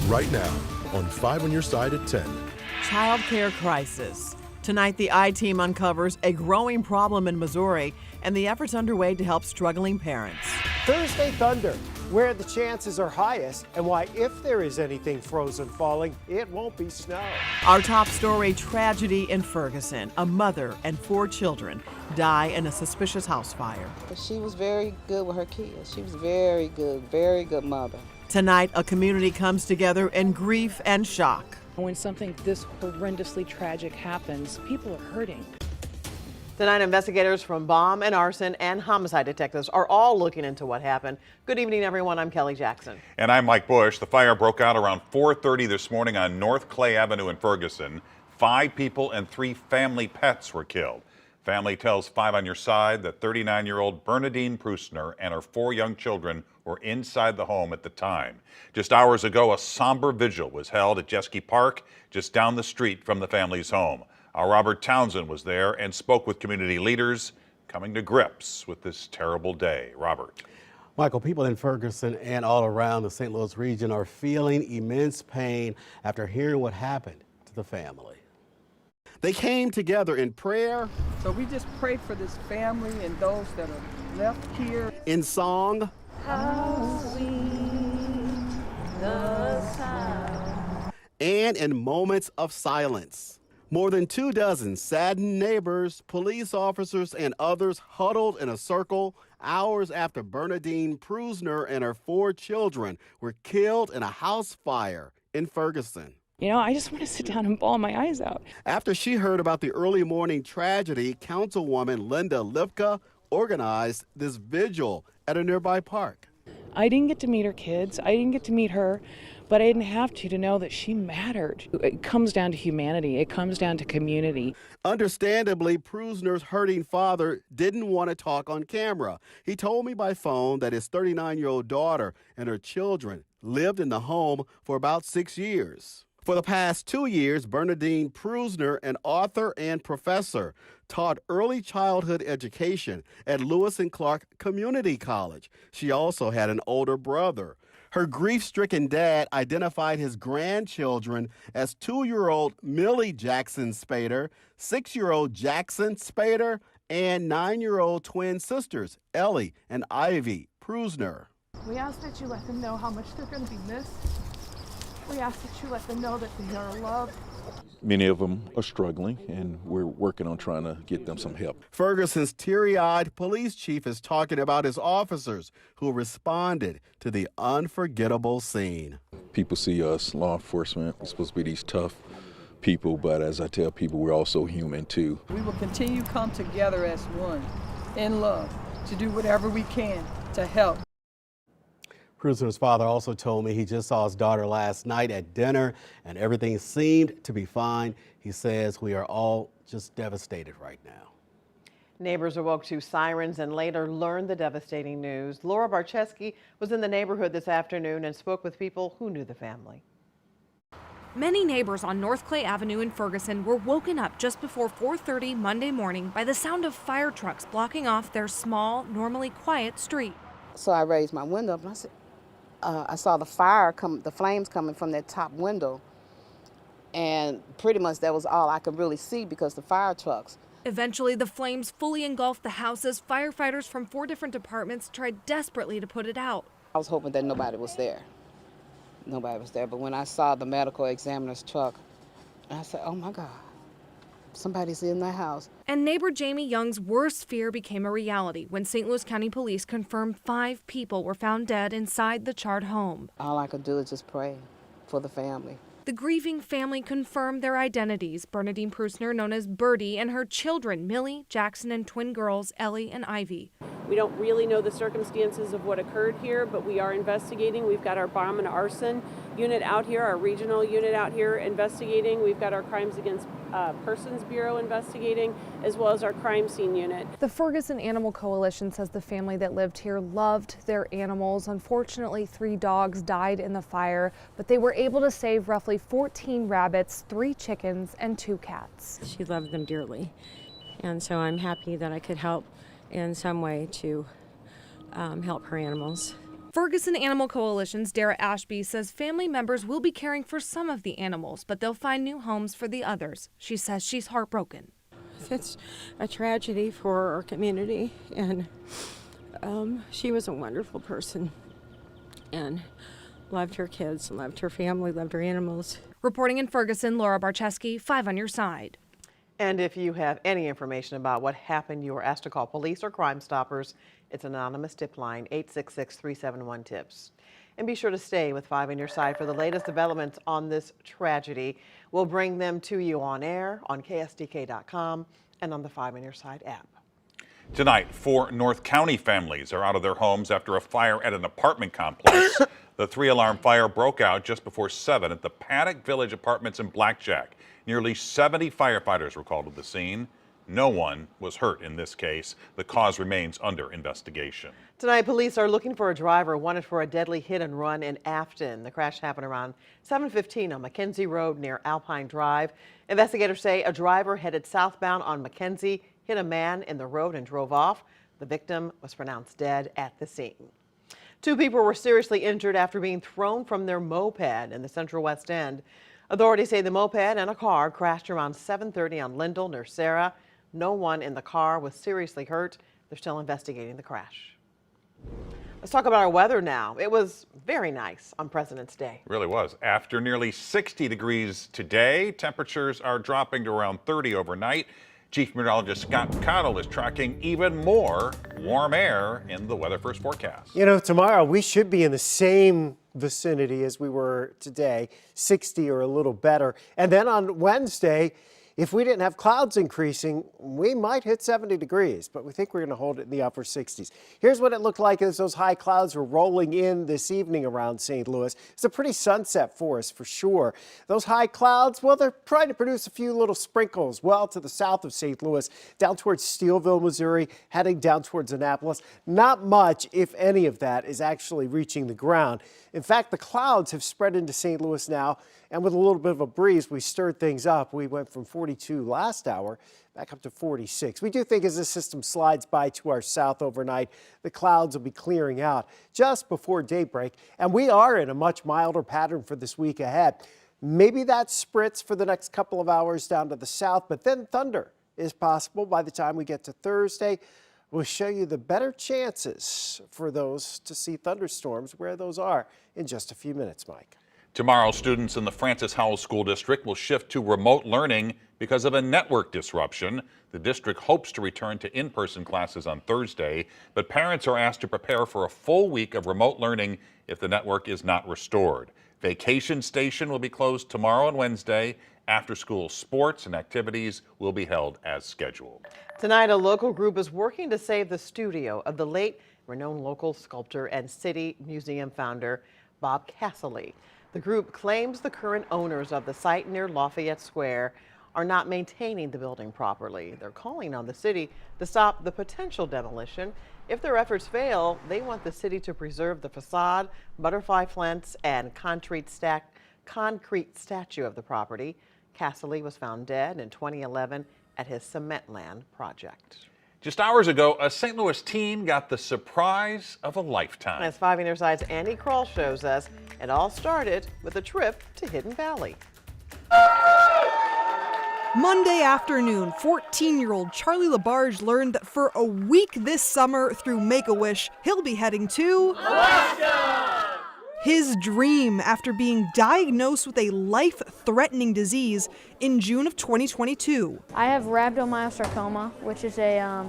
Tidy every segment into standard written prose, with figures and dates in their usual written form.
right now on 5 on Your Side at 10. Child care crisis. Tonight, the I-Team uncovers a growing problem in Missouri and the efforts underway to help struggling parents. Thursday Thunder, where the chances are highest, and why if there is anything frozen falling, it won't be snow. Our top story, tragedy in Ferguson. A mother and 4 children die in a suspicious house fire. She was very good with her kids. She was very good mother. Tonight, a community comes together in grief and shock. When something this horrendously tragic happens, people are hurting. Tonight, investigators from bomb and arson and homicide detectives are all looking into what happened. Good evening, everyone. I'm Kelly Jackson. And I'm Mike Bush. The fire broke out around 4:30 this morning on North Clay Avenue in Ferguson. 5 people and 3 family pets were killed. Family tells 5 on Your Side that 39-year-old Bernadine Prusner and her 4 young children were inside the home at the time. Just hours ago, a somber vigil was held at Jeske Park, just down the street from the family's home. Our Robert Townsend was there and spoke with community leaders coming to grips with this terrible day. Robert. Michael, people in Ferguson and all around the St. Louis region are feeling immense pain after hearing what happened to the family. They came together in prayer. So we just pray for this family and those that are left here. In song. How sweet the sound. And in moments of silence. More than 24 saddened neighbors, police officers, and others huddled in a circle hours after Bernadine Prusner and her 4 children were killed in a house fire in Ferguson. You know, I just want to sit down and bawl my eyes out. After she heard about the early morning tragedy, Councilwoman Linda Lipka organized this vigil at a nearby park. I didn't get to meet her kids. I didn't get to meet her, but I didn't have to know that she mattered. It comes down to humanity. It comes down to community. Understandably, Prusner's hurting father didn't want to talk on camera. He told me by phone that his 39-year-old daughter and her children lived in the home for about 6 years. For the past 2 years, Bernadine Prusner, an author and professor, taught early childhood education at Lewis and Clark Community College. She also had an older brother. Her grief-stricken dad identified his grandchildren as 2-year-old Millie Jackson Spader, 6-year-old Jackson Spader, and 9-year-old twin sisters, Ellie and Ivy Prusner. We ask that you let them know how much they're going to be missed. We ask that you let them know that they are loved. Many of them are struggling, and we're working on trying to get them some help. Ferguson's teary-eyed police chief is talking about his officers who responded to the unforgettable scene. People see us, law enforcement, we're supposed to be these tough people, but as I tell people, we're also human too. We will continue to come together as one in love to do whatever we can to help. Prusner's father also told me he just saw his daughter last night at dinner and everything seemed to be fine. He says we are all just devastated right now. Neighbors awoke to sirens and later learned the devastating news. Laura Barcheski was in the neighborhood this afternoon and spoke with people who knew the family. Many neighbors on North Clay Avenue in Ferguson were woken up just before 4:30 Monday morning by the sound of fire trucks blocking off their small, normally quiet street. So I raised my window up and I said, I saw the flames coming from that top window, and pretty much that was all I could really see because the fire trucks. Eventually, the flames fully engulfed the house as firefighters from 4 different departments tried desperately to put it out. I was hoping that nobody was there. Nobody was there, but when I saw the medical examiner's truck, I said, oh my God, somebody's in the house. And neighbor Jamie Young's worst fear became a reality when St. Louis County Police confirmed 5 people were found dead inside the charred home. All I could do is just pray for the family. The grieving family confirmed their identities. Bernadine Prusner, known as Birdie, and her children, Millie, Jackson, and twin girls, Ellie and Ivy. We don't really know the circumstances of what occurred here, but we are investigating. We've got our bomb and arson unit out here, our regional unit out here investigating. We've got our Crimes Against Persons Bureau investigating, as well as our crime scene unit. The Ferguson Animal Coalition says the family that lived here loved their animals. Unfortunately, 3 dogs died in the fire, but they were able to save roughly 14 rabbits, 3 chickens, and 2 cats. She loved them dearly, and so I'm happy that I could help in some way to help her animals. Ferguson Animal Coalition's Dara Ashby says family members will be caring for some of the animals, but they'll find new homes for the others. She says she's heartbroken. It's a tragedy for our community, and she was a wonderful person and loved her kids, loved her family, loved her animals. Reporting in Ferguson, Laura Barcheski, 5 on your side. And if you have any information about what happened, you are asked to call police or Crime Stoppers. It's an anonymous tip line, 866-371-TIPS. And be sure to stay with 5 on your side for the latest developments on this tragedy. We'll bring them to you on air, on KSDK.com, and on the 5 on your side app. Tonight, 4 North County families are out of their homes after a fire at an apartment complex. The 3-alarm fire broke out just before 7 at the Paddock Village Apartments in Blackjack. Nearly 70 firefighters were called to the scene. No one was hurt in this case. The cause remains under investigation. Tonight, police are looking for a driver wanted for a deadly hit and run in Afton. The crash happened around 7:15 on Mackenzie Road near Alpine Drive. Investigators say a driver headed southbound on Mackenzie hit a man in the road and drove off. The victim was pronounced dead at the scene. 2 people were seriously injured after being thrown from their moped in the Central West End. Authorities say the moped and a car crashed around 7:30 on Lindell near Sarah. No one in the car was seriously hurt. They're still investigating the crash. Let's talk about our weather now. It was very nice on President's Day. It really was. After nearly 60 degrees today, temperatures are dropping to around 30 overnight. Chief Meteorologist Scott Cottle is tracking even more warm air in the Weather First forecast. You know, tomorrow we should be in the same vicinity as we were today, 60 or a little better. And then on Wednesday, if we didn't have clouds increasing, we might hit 70 degrees, but we think we're going to hold it in the upper 60s. Here's what it looked like as those high clouds were rolling in this evening around St. Louis. It's a pretty sunset for us for sure. Those high clouds, well, they're trying to produce a few little sprinkles well to the south of St. Louis, down towards Steelville, Missouri, heading down towards Annapolis. Not much, if any of that, is actually reaching the ground. In fact, the clouds have spread into St. Louis now, and with a little bit of a breeze, we stirred things up. We went from 42 last hour back up to 46. We do think as this system slides by to our south overnight, the clouds will be clearing out just before daybreak, and we are in a much milder pattern for this week ahead. Maybe that spritz for the next couple of hours down to the south, but then thunder is possible by the time we get to Thursday. We'll show you the better chances for those to see thunderstorms, where those are, in just a few minutes, Mike. Tomorrow, students in the Francis Howell School District will shift to remote learning because of a network disruption. The district hopes to return to in-person classes on Thursday, but parents are asked to prepare for a full week of remote learning if the network is not restored. Vacation Station will be closed tomorrow and Wednesday. After-school sports and activities will be held as scheduled. Tonight, a local group is working to save the studio of the late renowned local sculptor and city museum founder, Bob Casserly. The group claims the current owners of the site near Lafayette Square are not maintaining the building properly. They're calling on the city to stop the potential demolition. If their efforts fail, they want the city to preserve the facade, butterfly fence, and concrete statue of the property. Casserly was found dead in 2011 at his cement land project. Just hours ago, a St. Louis teen got the surprise of a lifetime. As 5 on your side's Andy Kroll shows us, it all started with a trip to Hidden Valley. Monday afternoon, 14-year-old Charlie Labarge learned that for a week this summer through Make-A-Wish, he'll be heading to Alaska! His dream after being diagnosed with a life-threatening disease in June of 2022. I have rhabdomyosarcoma, which is a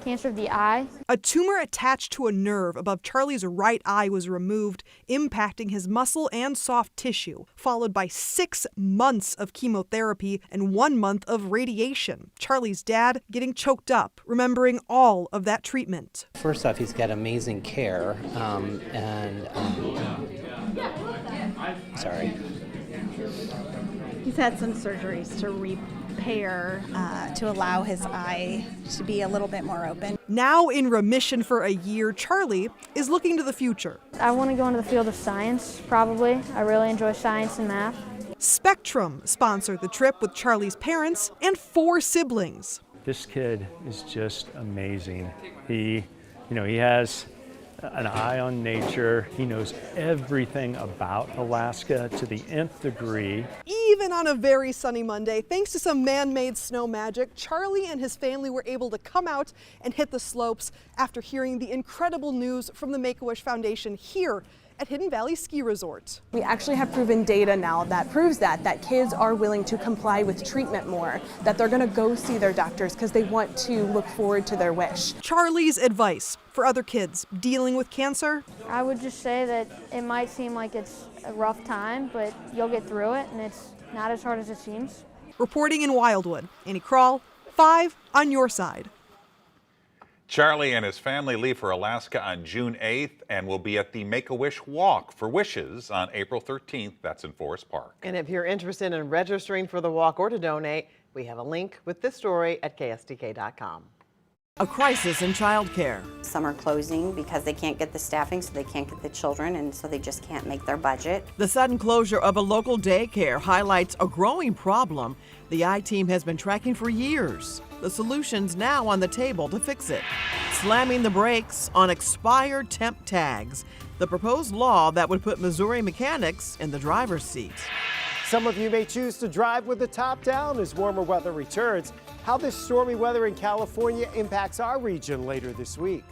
cancer of the eye. A tumor attached to a nerve above Charlie's right eye was removed, impacting his muscle and soft tissue, followed by 6 months of chemotherapy and 1 month of radiation. Charlie's dad getting choked up, remembering all of that treatment. First off, he's got amazing care, sorry. He's had some surgeries to repair, to allow his eye to be a little bit more open. Now in remission for a year, Charlie is looking to the future. I want to go into the field of science, probably. I really enjoy science and math. Spectrum sponsored the trip with Charlie's parents and 4 siblings. This kid is just amazing. He has an eye on nature. He knows everything about Alaska to the nth degree. Even on a very sunny Monday, thanks to some man-made snow magic, Charlie and his family were able to come out and hit the slopes after hearing the incredible news from the Make-A-Wish Foundation here at Hidden Valley Ski Resort. We actually have proven data now that proves that kids are willing to comply with treatment more, that they're going to go see their doctors because they want to look forward to their wish. Charlie's advice for other kids dealing with cancer? I would just say that it might seem like it's a rough time, but you'll get through it, and it's not as hard as it seems. Reporting in Wildwood, Annie Krall, 5 on your side. Charlie and his family leave for Alaska on June 8th and will be at the Make-A-Wish Walk for Wishes on April 13th. That's in Forest Park. And if you're interested in registering for the walk or to donate, we have a link with this story at KSDK.com. A crisis in childcare. Some are closing because they can't get the staffing, so they can't get the children, and so they just can't make their budget. The sudden closure of a local daycare highlights a growing problem the I-Team has been tracking for years. The solution's now on the table to fix it. Slamming the brakes on expired temp tags, the proposed law that would put Missouri mechanics in the driver's seat. Some of you may choose to drive with the top down as warmer weather returns. How this stormy weather in California impacts our region later this week.